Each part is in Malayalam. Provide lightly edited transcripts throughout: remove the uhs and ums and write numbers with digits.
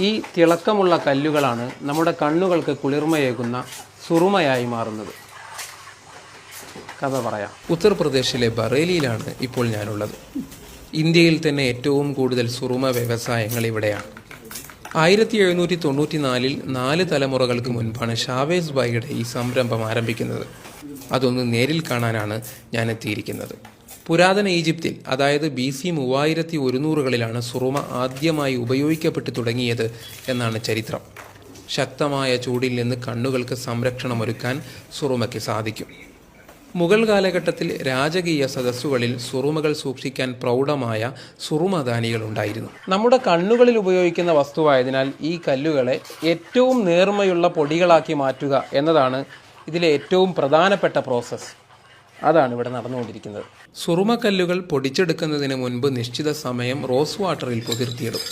ഈ തിളക്കമുള്ള കല്ലുകളാണ് നമ്മുടെ കണ്ണുകൾക്ക് കുളിർമയേകുന്ന സുറുമയായി മാറുന്നത്. കഥ പറയാം. ഉത്തർപ്രദേശിലെ ബറേലിയിലാണ് ഇപ്പോൾ ഞാനുള്ളത്. ഇന്ത്യയിൽ തന്നെ ഏറ്റവും കൂടുതൽ സുറുമ വ്യവസായങ്ങൾ ഇവിടെയാണ്. 1794 4 തലമുറകൾക്ക് മുൻപാണ് ഷാവേസ് ഭായിയുടെ ഈ സംരംഭം ആരംഭിക്കുന്നത്. അതൊന്ന് നേരിൽ കാണാനാണ് ഞാൻ എത്തിയിരിക്കുന്നത്. പുരാതന ഈജിപ്തിൽ, അതായത് BC 3100കളിലാണ് സുറുമ ആദ്യമായി ഉപയോഗിക്കപ്പെട്ടു തുടങ്ങിയത് എന്നാണ് ചരിത്രം. ശക്തമായ ചൂടിൽ നിന്ന് കണ്ണുകൾക്ക് സംരക്ഷണമൊരുക്കാൻ സുറുമയ്ക്ക് സാധിക്കും. മുഗൾ കാലഘട്ടത്തിൽ രാജകീയ സദസ്സുകളിൽ സുറുമകൾ സൂക്ഷിക്കാൻ പ്രൗഢമായ സുറുമദാനികൾ ഉണ്ടായിരുന്നു. നമ്മുടെ കണ്ണുകളിൽ ഉപയോഗിക്കുന്ന വസ്തുവായതിനാൽ ഈ കല്ലുകളെ ഏറ്റവും നേർമയുള്ള പൊടികളാക്കി മാറ്റുക എന്നതാണ് ഇതിലെ ഏറ്റവും പ്രധാനപ്പെട്ട പ്രോസസ്സ്. അതാണ് ഇവിടെ നടന്നുകൊണ്ടിരിക്കുന്നത്. സുറുമക്കല്ലുകൾ പൊടിച്ചെടുക്കുന്നതിന് മുൻപ് നിശ്ചിത സമയം റോസ് വാട്ടറിൽ കുതിർത്തിയിടും.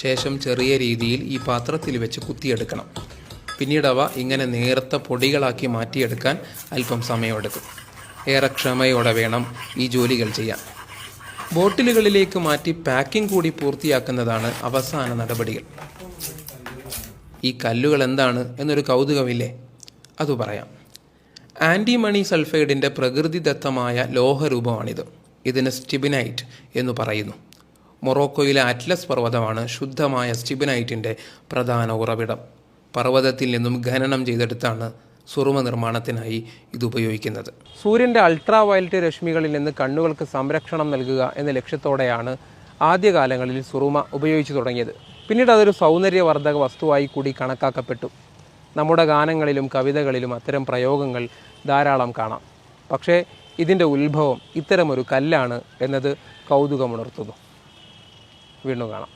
ശേഷം ചെറിയ രീതിയിൽ ഈ പാത്രത്തിൽ വെച്ച് കുത്തിയെടുക്കണം. പിന്നീടവ ഇങ്ങനെ നേർത്ത പൊടികളാക്കി മാറ്റിയെടുക്കാൻ അല്പം സമയമെടുക്കും. ഏറെ ക്ഷമയോടെ വേണം ഈ ജോലികൾ ചെയ്യാൻ. ബോട്ടിലുകളിലേക്ക് മാറ്റി പാക്കിംഗ് കൂടി പൂർത്തിയാക്കുന്നതാണ് അവസാന നടപടികൾ. ഈ കല്ലുകൾ എന്താണ് എന്നൊരു കൗതുകമില്ലേ? അത് പറയാം. ആൻറ്റിമണി സൾഫൈഡിൻ്റെ പ്രകൃതിദത്തമായ ലോഹരൂപമാണിത്. ഇതിന് സ്റ്റിബിനൈറ്റ് എന്ന് പറയുന്നു. മൊറോക്കോയിലെ അറ്റ്ലസ് പർവ്വതമാണ് ശുദ്ധമായ സ്റ്റിബിനൈറ്റിൻ്റെ പ്രധാന ഉറവിടം. പർവ്വതത്തിൽ നിന്നും ഖനനം ചെയ്തെടുത്താണ് സുറുമ നിർമ്മാണത്തിനായി ഇത് ഉപയോഗിക്കുന്നത്. സൂര്യൻ്റെ അൾട്രാ വയലറ്റ് രശ്മികളിൽ നിന്ന് കണ്ണുകൾക്ക് സംരക്ഷണം നൽകുക എന്ന ലക്ഷ്യത്തോടെയാണ് ആദ്യകാലങ്ങളിൽ സുറുമ ഉപയോഗിച്ചു തുടങ്ങിയത്. പിന്നീട് അതൊരു സൗന്ദര്യവർദ്ധക വസ്തുവായി കൂടി കണക്കാക്കപ്പെട്ടു. നമ്മുടെ ഗാനങ്ങളിലും കവിതകളിലും അത്തരം പ്രയോഗങ്ങൾ ധാരാളം കാണാം. പക്ഷേ ഇതിൻ്റെ ഉത്ഭവം ഇത്തരമൊരു കല്ലാണ് എന്നത് കൗതുകമുണർത്തുന്നു. വീണ്ടും കാണാം.